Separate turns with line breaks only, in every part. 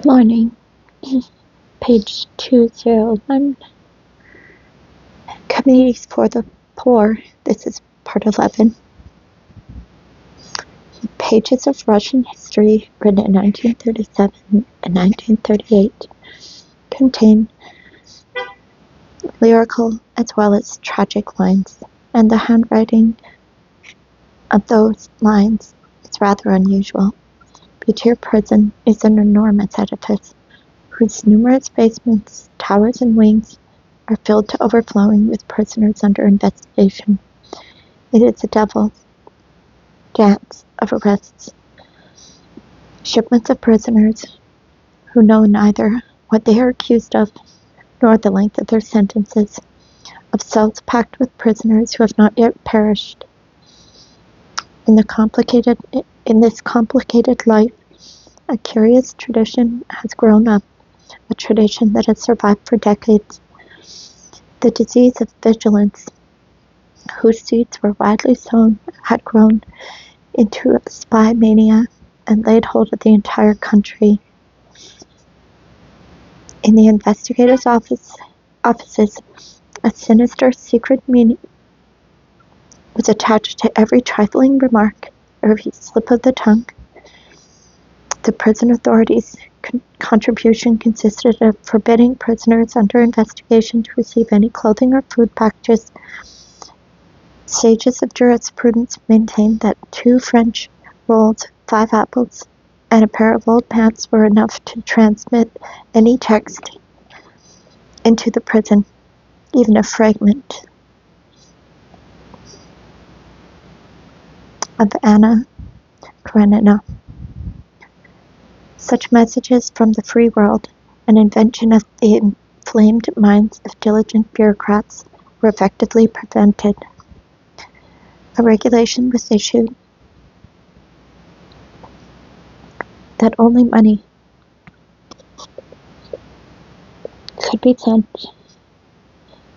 Morning, page 201. Communities for the Poor. This is part 11. Pages of Russian history written in 1937 and 1938 contain lyrical as well as tragic lines, and the handwriting of those lines is rather unusual. Butir Prison is an enormous edifice whose numerous basements, towers, and wings are filled to overflowing with prisoners under investigation. It is a devil's dance of arrests. Shipments of prisoners who know neither what they are accused of nor the length of their sentences, of cells packed with prisoners who have not yet perished. In this complicated life, a curious tradition has grown up, a tradition that has survived for decades. The disease of vigilance, whose seeds were widely sown, had grown into a spy mania and laid hold of the entire country. In the investigators' offices, a sinister secret meaning was attached to every trifling remark, every slip of the tongue. The prison authorities' contribution consisted of forbidding prisoners under investigation to receive any clothing or food packages. Sages of jurisprudence maintained that 2 French rolls, 5 apples, and a pair of old pants were enough to transmit any text into the prison, even a fragment of Anna Karenina. Such messages from the free world, an invention of the inflamed minds of diligent bureaucrats, were effectively prevented. A regulation was issued that only money could be sent,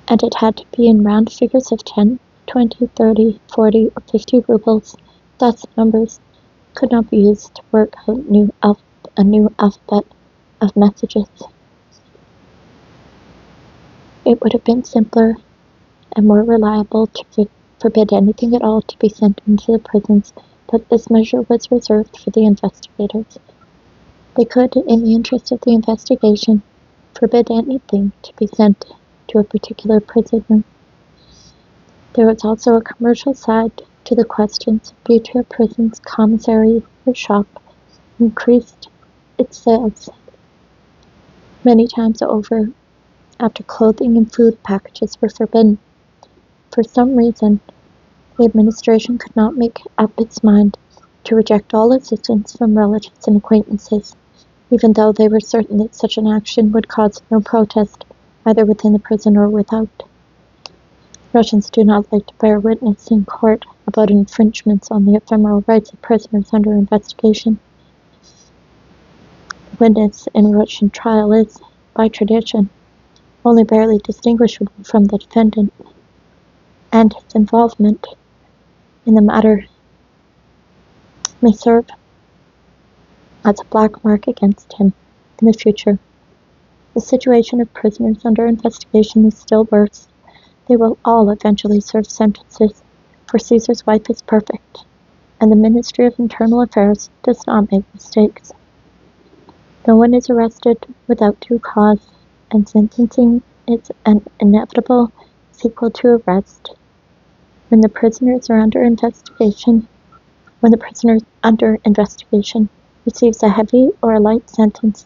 and it had to be in round figures of 10, 20, 30, 40, or 50 rubles. Thus, numbers could not be used to work out a new alphabet of messages. It would have been simpler and more reliable to forbid anything at all to be sent into the prisons, but this measure was reserved for the investigators. They could, in the interest of the investigation, forbid anything to be sent to a particular prisoner. There was also a commercial side to the questions. Butir Prison's commissary or shop increased its sales many times over after clothing and food packages were forbidden. For some reason, the administration could not make up its mind to reject all assistance from relatives and acquaintances, even though they were certain that such an action would cause no protest, either within the prison or without. Russians do not like to bear witness in court about infringements on the ephemeral rights of prisoners under investigation. The witness in a Russian trial is, by tradition, only barely distinguishable from the defendant, and his involvement in the matter may serve as a black mark against him in the future. The situation of prisoners under investigation is still worse. They will all eventually serve sentences, for Caesar's wife is perfect, and the Ministry of Internal Affairs does not make mistakes. No one is arrested without due cause, and sentencing is an inevitable sequel to arrest. When the prisoner under investigation receives a heavy or a light sentence,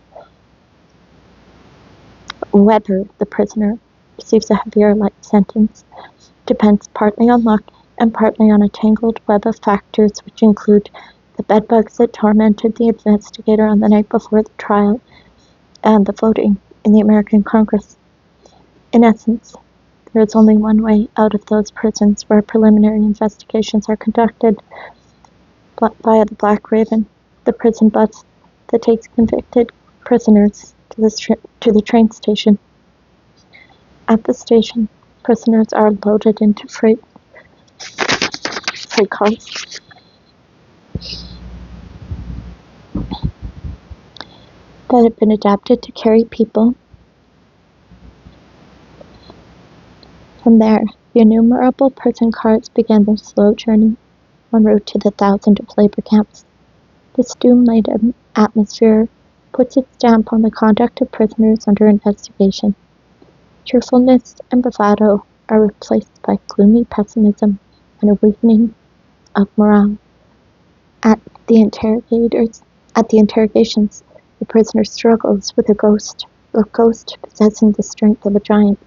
whether the prisoner receives a heavy or light sentence depends partly on luck and partly on a tangled web of factors which include the bedbugs that tormented the investigator on the night before the trial and the voting in the American Congress. In essence, there is only one way out of those prisons where preliminary investigations are conducted, via the Black Raven, the prison bus that takes convicted prisoners to the train station. At the station, prisoners are loaded into freight cars. that had been adapted to carry people. From there, the innumerable prison cars began their slow journey en route to the thousands of labor camps. This doom-laden atmosphere puts its stamp on the conduct of prisoners under investigation. Cheerfulness and bravado are replaced by gloomy pessimism and a weakening of morale. At the interrogations, the prisoner struggles with a ghost possessing the strength of a giant.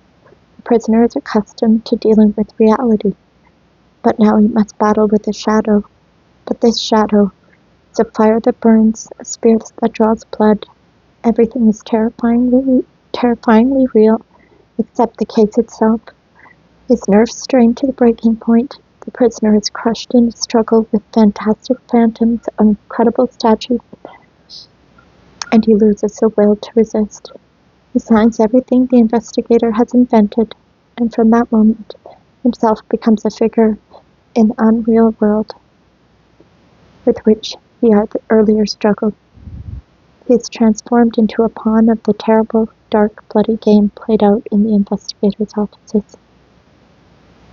The prisoner is accustomed to dealing with reality, but now he must battle with a shadow. But this shadow is a fire that burns, a spirit that draws blood. Everything is terrifyingly real, except the case itself. His nerves strained to the breaking point. The prisoner is crushed in a struggle with fantastic phantoms of incredible stature, and he loses the will to resist. He signs everything the investigator has invented, and from that moment, himself becomes a figure in the unreal world with which he had earlier struggled. He is transformed into a pawn of the terrible, dark, bloody game played out in the investigators' offices.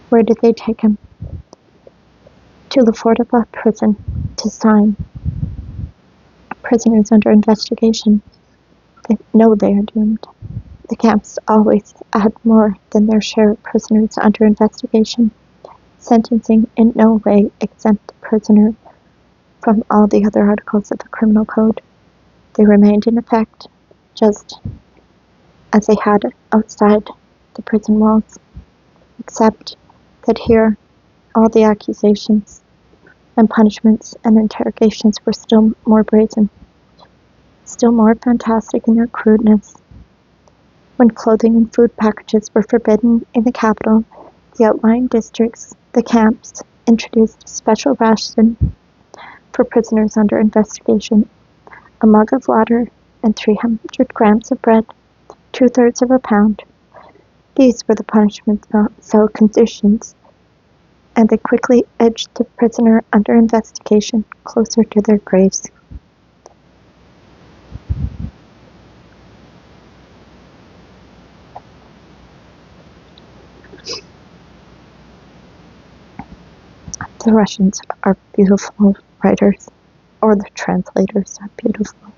Where did they take him? To the Fortiva prison to sign. Prisoners under investigation. They know they are doomed. The camps always add more than their share of prisoners under investigation. Sentencing in no way exempt the prisoner from all the other articles of the criminal code. They remained in effect, just as they had outside the prison walls, except that here all the accusations and punishments and interrogations were still more brazen, still more fantastic in their crudeness. When clothing and food packages were forbidden in the capital, the outlying districts, the camps, introduced a special ration for prisoners under investigation: a mug of water and 300 grams of bread, 2/3 of a pound. These were the punishment cell conditions, and they quickly edged the prisoner under investigation closer to their graves. The Russians are beautiful writers, or the translators are beautiful,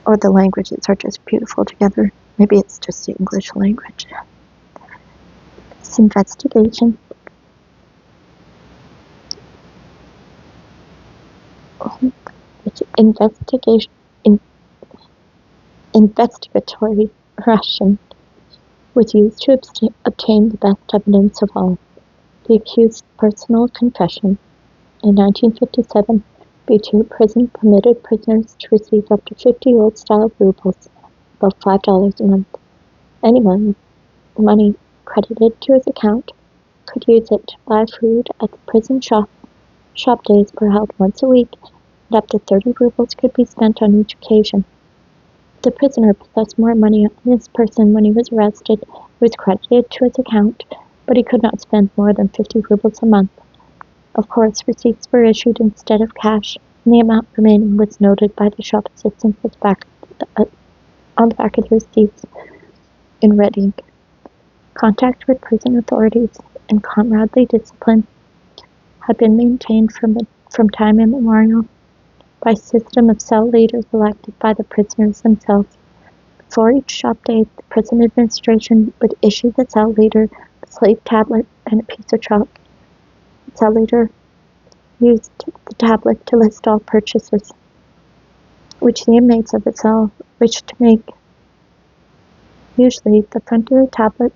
or the languages are just beautiful together. Maybe it's just the English language. This investigation investigatory Russian was used to obtain the best evidence of all: the accused's personal confession. In 1957, Beecher prison permitted prisoners to receive up to 50 old-style rubles, about $5 a month. Anyone with money credited to his account could use it to buy food at the prison shop. Shop days were held once a week, and up to 30 rubles could be spent on each occasion. If the prisoner possessed more money on his person when he was arrested, it was credited to his account, but he could not spend more than 50 rubles a month. Of course, receipts were issued instead of cash, and the amount remaining was noted by the shop assistants on the back of the receipts in red ink. Contact with prison authorities and comradely discipline had been maintained from time immemorial by a system of cell leaders elected by the prisoners themselves. Before each shop day, the prison administration would issue the cell leader a slate tablet and a piece of chalk. The cell leader used the tablet to list all purchases which the inmates of the cell wished to make. Usually, the front of the tablet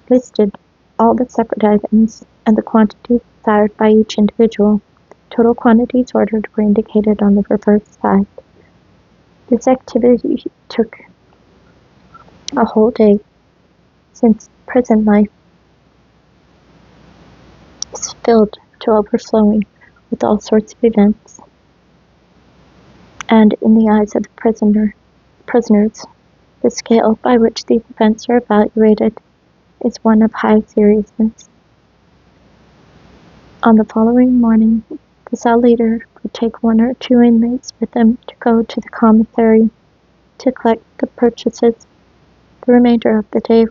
listed all the separate items and the quantities desired by each individual. Total quantities ordered were indicated on the reverse side. This activity took a whole day, since prison life is filled to overflowing with all sorts of events, and in the eyes of the prisoners, the scale by which these events are evaluated is one of high seriousness. On the following morning, The cell leader would take 1 or 2 inmates with them to go to the commissary to collect the purchases. The remainder of the day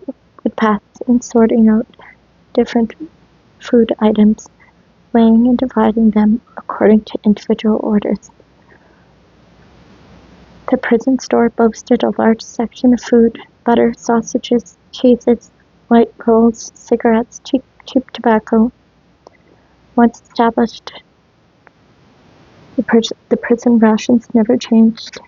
would pass in sorting out different food items, weighing and dividing them according to individual orders. The prison store boasted a large section of food: butter, sausages, cheeses, white rolls, cigarettes, cheap tobacco. Once established, the prison rations never changed.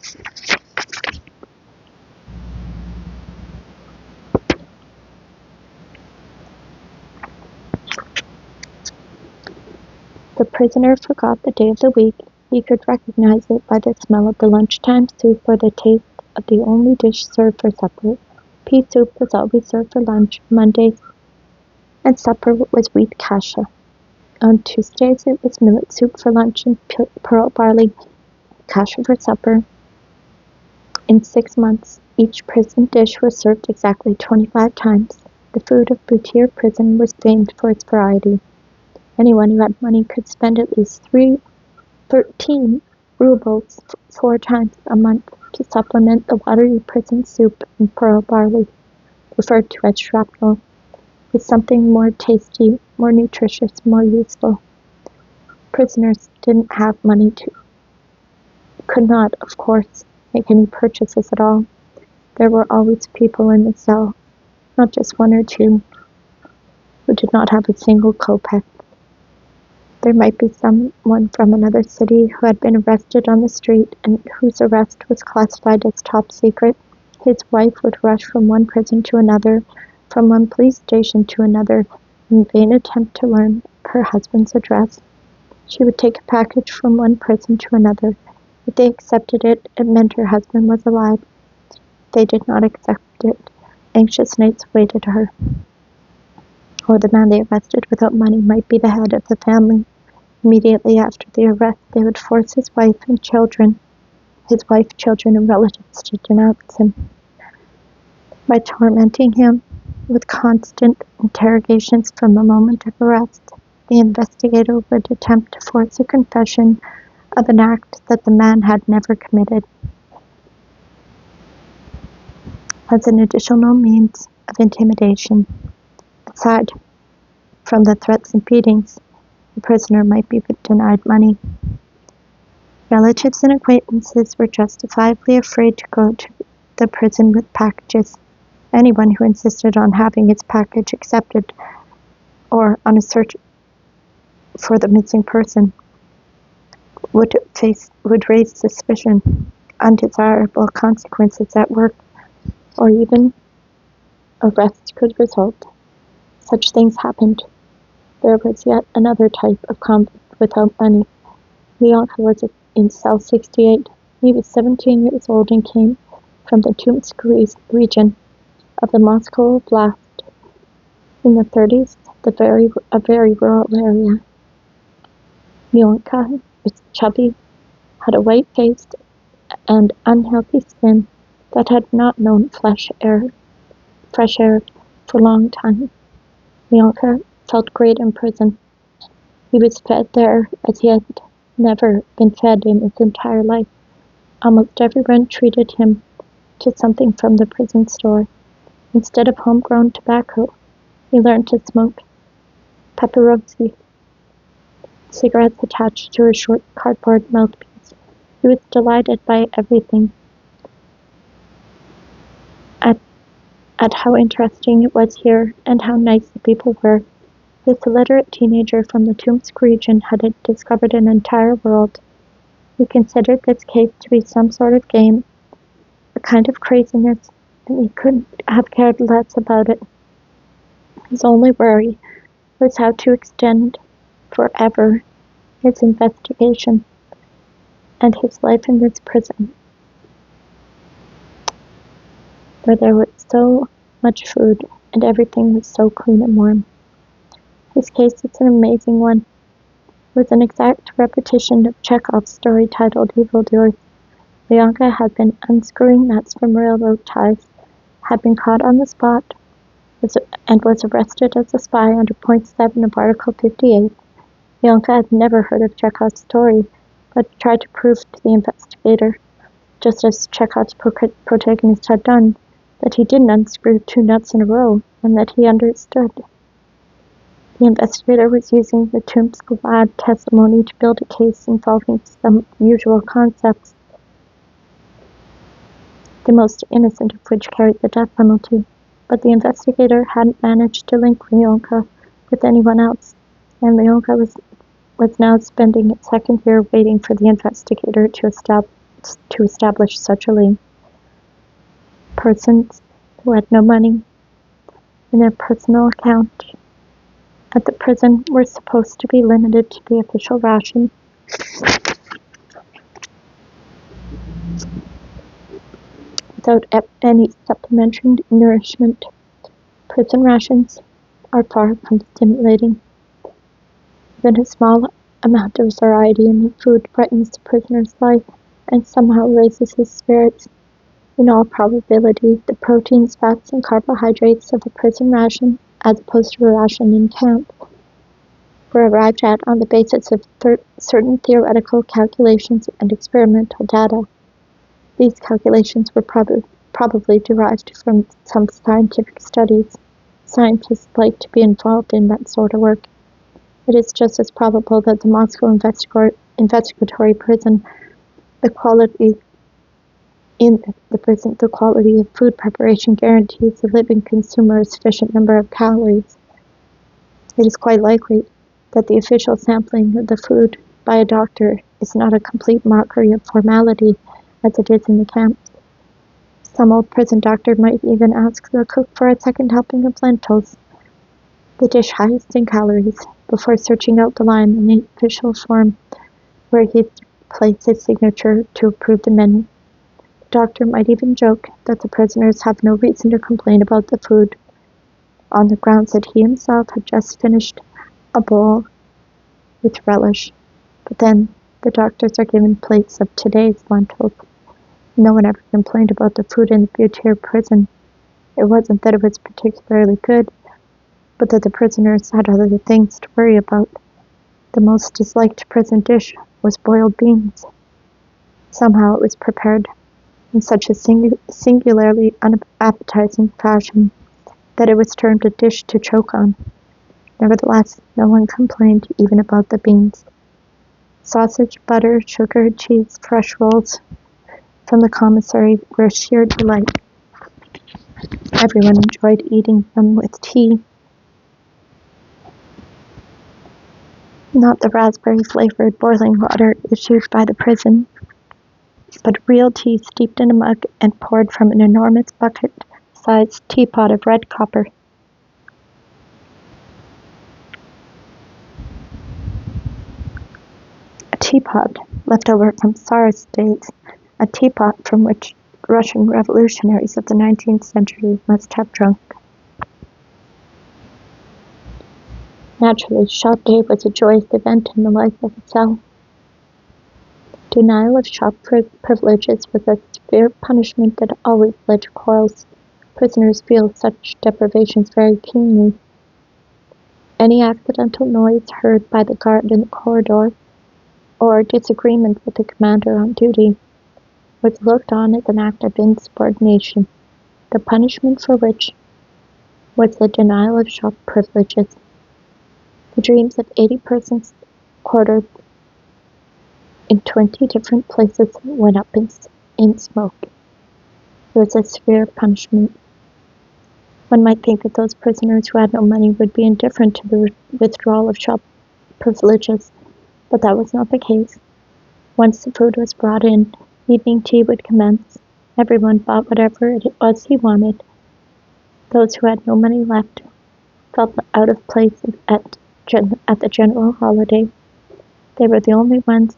The prisoner forgot the day of the week. He could recognize it by the smell of the lunchtime soup or the taste of the only dish served for supper. Pea soup was always served for lunch Mondays, and supper was wheat kasha. On Tuesdays it was millet soup for lunch and pearl barley kasha for supper. In 6 months, each prison dish was served exactly 25 times. The food of Butir prison was famed for its variety. Anyone who had money could spend at least 13 rubles 4 times a month to supplement the watery prison soup and pearl barley, referred to as shrapnel, with something more tasty, more nutritious, more useful. Prisoners didn't have money could not, of course, make any purchases at all. There were always people in the cell, not just 1 or 2, who did not have a single kopeck. There might be someone from another city who had been arrested on the street and whose arrest was classified as top secret. His wife would rush from one prison to another, from one police station to another, in vain attempt to learn her husband's address. She would take a package from one prison to another. If they accepted it, it meant her husband was alive. If they did not accept it, anxious nights awaited her. Or the man they arrested without money might be the head of the family. Immediately after the arrest, they would force his wife, children, and relatives to denounce him. By tormenting him with constant interrogations from the moment of arrest, the investigator would attempt to force a confession of an act that the man had never committed. As an additional means of intimidation, aside from the threats and beatings, the prisoner might be denied money. Relatives and acquaintances were justifiably afraid to go to the prison with packages. Anyone who insisted on having his package accepted or on a search for the missing person would raise suspicion, undesirable consequences at work, or even arrest could result. Such things happened. There was yet another type of convict without money. Leonka was in cell 68. He was 17 years old and came from the Tomsk region of the Moscow Oblast. In the 30s, a very rural area. Leonka was chubby, had a white face and unhealthy skin that had not known fresh air for a long time. Leonka felt great in prison. He was fed there as he had never been fed in his entire life. Almost everyone treated him to something from the prison store. Instead of homegrown tobacco, he learned to smoke paparosi, cigarettes attached to a short cardboard mouthpiece. He was delighted by everything, at how interesting it was here and how nice the people were. This illiterate teenager from the Tomsk region had discovered an entire world. He considered this case to be some sort of game, a kind of craziness, and he couldn't have cared less about it. His only worry was how to extend forever his investigation and his life in this prison, where there was so much food and everything was so clean and warm. His case is an amazing one, with an exact repetition of Chekhov's story titled Evildoers. Leonka had been unscrewing nuts from railroad ties, had been caught on the spot, and was arrested as a spy under point 7 of Article 58. Yonka had never heard of Chekhov's story, but tried to prove to the investigator, just as Chekhov's protagonist had done, that he didn't unscrew 2 nuts in a row, and that he understood. The investigator was using the Tombs-Glad testimony to build a case involving some usual concepts, the most innocent of which carried the death penalty. But the investigator hadn't managed to link Leonka with anyone else, and Leonka was now spending its 2nd year waiting for the investigator to establish such a link. Persons who had no money in their personal account at the prison were supposed to be limited to the official ration. Without any supplementary nourishment, prison rations are far from stimulating. Even a small amount of variety in the food brightens the prisoner's life and somehow raises his spirits. In all probability, the proteins, fats, and carbohydrates of a prison ration, as opposed to a ration in camp, were arrived at on the basis of certain theoretical calculations and experimental data. These calculations were probably derived from some scientific studies. Scientists like to be involved in that sort of work. It is just as probable that the Moscow investigatory prison, the quality of food preparation guarantees the living consumer a sufficient number of calories. It is quite likely that the official sampling of the food by a doctor is not a complete mockery of formality as it is in the camps. Some old prison doctor might even ask the cook for a 2nd helping of lentils, the dish highest in calories, before searching out the line in the official form where he'd place his signature to approve the menu. The doctor might even joke that the prisoners have no reason to complain about the food, on the grounds that he himself had just finished a bowl with relish. But then the doctors are given plates of today's lentils. No one ever complained about the food in the Butte prison. It wasn't that it was particularly good, but that the prisoners had other things to worry about. The most disliked prison dish was boiled beans. Somehow it was prepared in such a singularly unappetizing fashion that it was termed a dish to choke on. Nevertheless, no one complained even about the beans. Sausage, butter, sugar, cheese, fresh rolls from the commissary were a sheer delight. Everyone enjoyed eating them with tea. Not the raspberry-flavored boiling water issued by the prison, but real tea steeped in a mug and poured from an enormous bucket-sized teapot of red copper. A teapot left over from Tsar's days, a teapot from which Russian revolutionaries of the 19th century must have drunk. Naturally, shop day was a joyous event in the life of a cell. Denial of shop privileges was a severe punishment that always led to quarrels. Prisoners feel such deprivations very keenly. Any accidental noise heard by the guard in the corridor, or disagreement with the commander on duty, was looked on as an act of insubordination, the punishment for which was the denial of shop privileges. The dreams of 80 persons quartered in 20 different places went up in smoke. It was a severe punishment. One might think that those prisoners who had no money would be indifferent to the withdrawal of shop privileges, but that was not the case. Once the food was brought in, evening tea would commence. Everyone bought whatever it was he wanted. Those who had no money left felt out of place at the general holiday. They were the only ones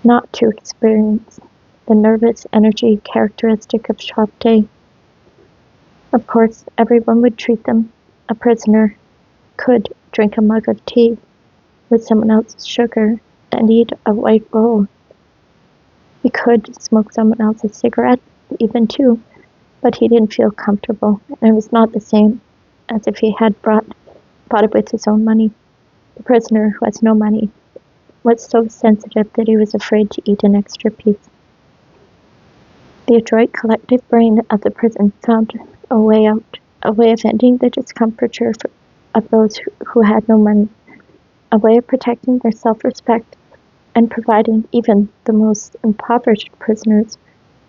not to experience the nervous energy characteristic of shop day. Of course, everyone would treat them. A prisoner could drink a mug of tea with someone else's sugar and eat a white roll. He could smoke someone else's cigarette, even too, but he didn't feel comfortable, and it was not the same as if he had bought it with his own money. The prisoner, who has no money, was so sensitive that he was afraid to eat an extra piece. The adroit collective brain of the prison found a way out, a way of ending the discomfiture of those who had no money, a way of protecting their self-respect and providing even the most impoverished prisoners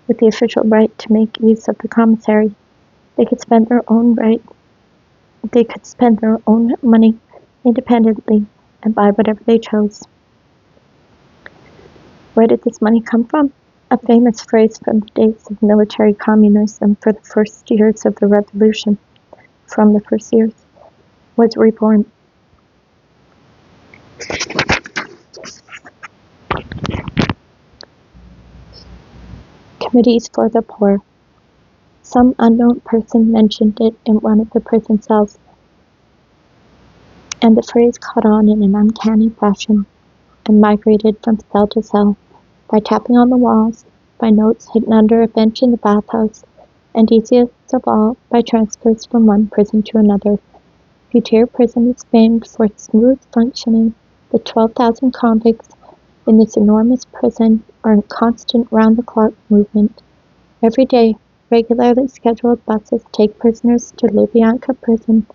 with the official right to make use of the commissary. They could spend their own money independently and buy whatever they chose. Where did this money come from? A famous phrase from the days of military communism for the first years of the revolution, was reborn. Committees for the poor. Some unknown person mentioned it in one of the prison cells, and the phrase caught on in an uncanny fashion and migrated from cell to cell, by tapping on the walls, by notes hidden under a bench in the bathhouse, and easiest of all, by transfers from one prison to another. Butere Prison is famed for its smooth functioning. The 12,000 convicts in this enormous prison are in constant round-the-clock movement. Every day, regularly scheduled buses take prisoners to Lubyanka Prison,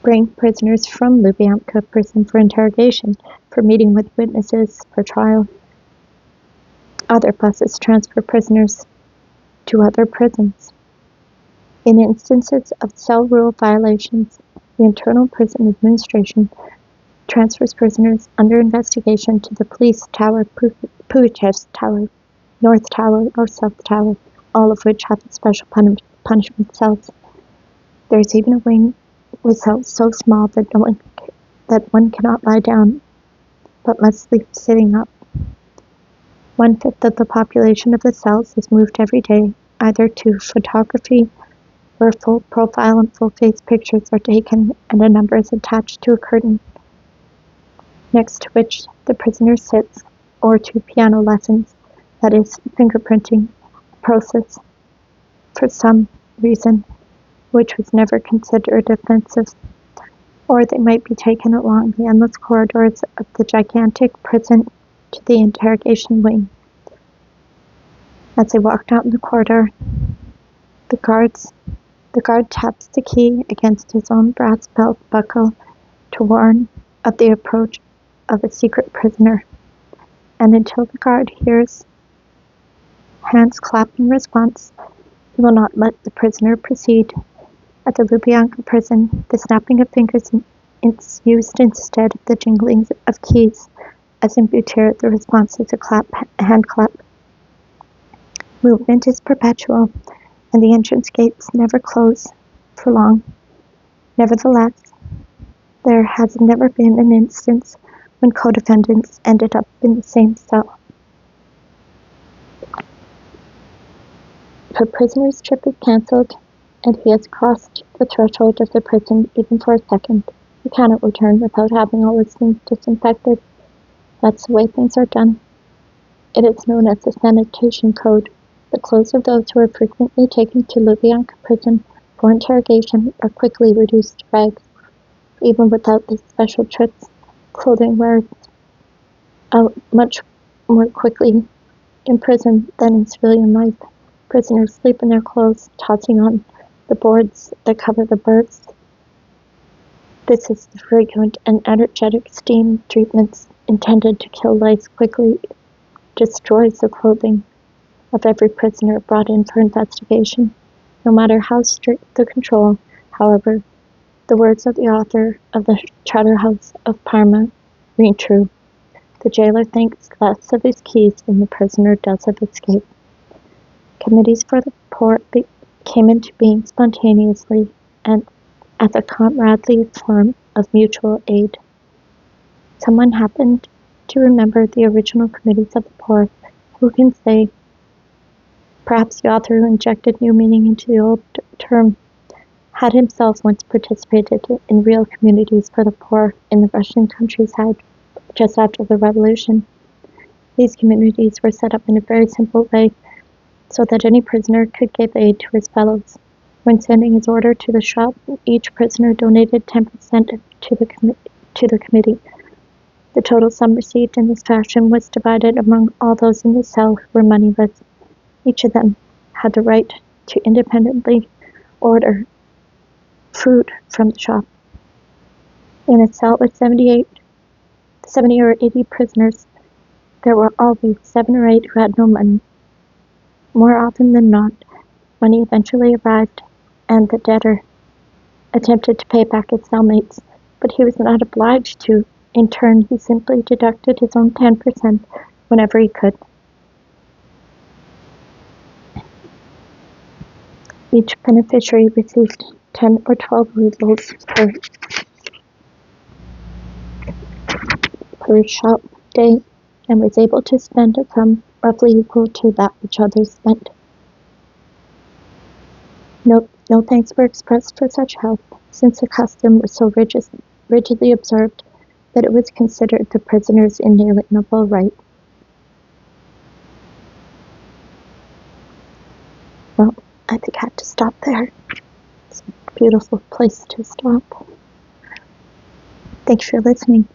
bring prisoners from Lubyanka Prison for interrogation, for meeting with witnesses, for trial. Other buses transfer prisoners to other prisons. In instances of cell rule violations, the Internal Prison Administration transfers prisoners under investigation to the police tower, Pugachev Tower, North Tower, or South Tower, all of which have special punishment cells. There is even a wing with cells so small that one cannot lie down, but must sleep sitting up. 1/5 of the population of the cells is moved every day, either to photography, where full profile and full face pictures are taken and a number is attached to a curtain, next to which the prisoner sits, or to piano lessons, that is, fingerprinting, a process, for some reason, which was never considered offensive, or they might be taken along the endless corridors of the gigantic prison to the interrogation wing. As they walk down the corridor, the guard taps the key against his own brass belt buckle to warn of the approach of a secret prisoner, and until the guard hears hands clap in response, he will not let the prisoner proceed. At the Lubyanka prison, the snapping of fingers is used instead of the jingling of keys. As in Butere, the response is a hand clap. Movement is perpetual, and the entrance gates never close for long. Nevertheless, there has never been an instance when co-defendants ended up in the same cell. If a prisoner's trip is cancelled, and he has crossed the threshold of the prison even for a second, he cannot return without having all his things disinfected. That's the way things are done. It is known as the sanitation code. The clothes of those who are frequently taken to Lubyanka prison for interrogation are quickly reduced to rags. Even without these special trips, clothing wears out much more quickly in prison than in civilian life. Prisoners sleep in their clothes, tossing on the boards that cover the berths. This is the frequent and energetic steam treatments intended to kill lice quickly destroys the clothing of every prisoner brought in for investigation. No matter how strict the control, however, the words of the author of the Charterhouse of Parma ring true. The jailer thinks less of his keys than the prisoner does of escape. Committees for the poor came into being spontaneously and as a comradely form of mutual aid. Someone happened to remember the original committees of the poor. Who can say? Perhaps the author who injected new meaning into the old term had himself once participated in real communities for the poor in the Russian countryside just after the revolution. These communities were set up in a very simple way so that any prisoner could give aid to his fellows. When sending his order to the shop, each prisoner donated 10% to the to the committee. The total sum received in this fashion was divided among all those in the cell who were moneyless. Each of them had the right to independently order food from the shop. In a cell with 70 or 80 prisoners, there were always 7 or 8 who had no money. More often than not, money eventually arrived, and the debtor attempted to pay back his cellmates, but he was not obliged to. In turn, he simply deducted his own 10% whenever he could. Each beneficiary received 10 or 12 rubles per shop day, and was able to spend a sum roughly equal to that which others spent. No thanks were expressed for such help, since the custom was so rigidly observed that it was considered the prisoner's inalienable right. Well, I think I have to stop there. It's a beautiful place to stop. Thanks for listening.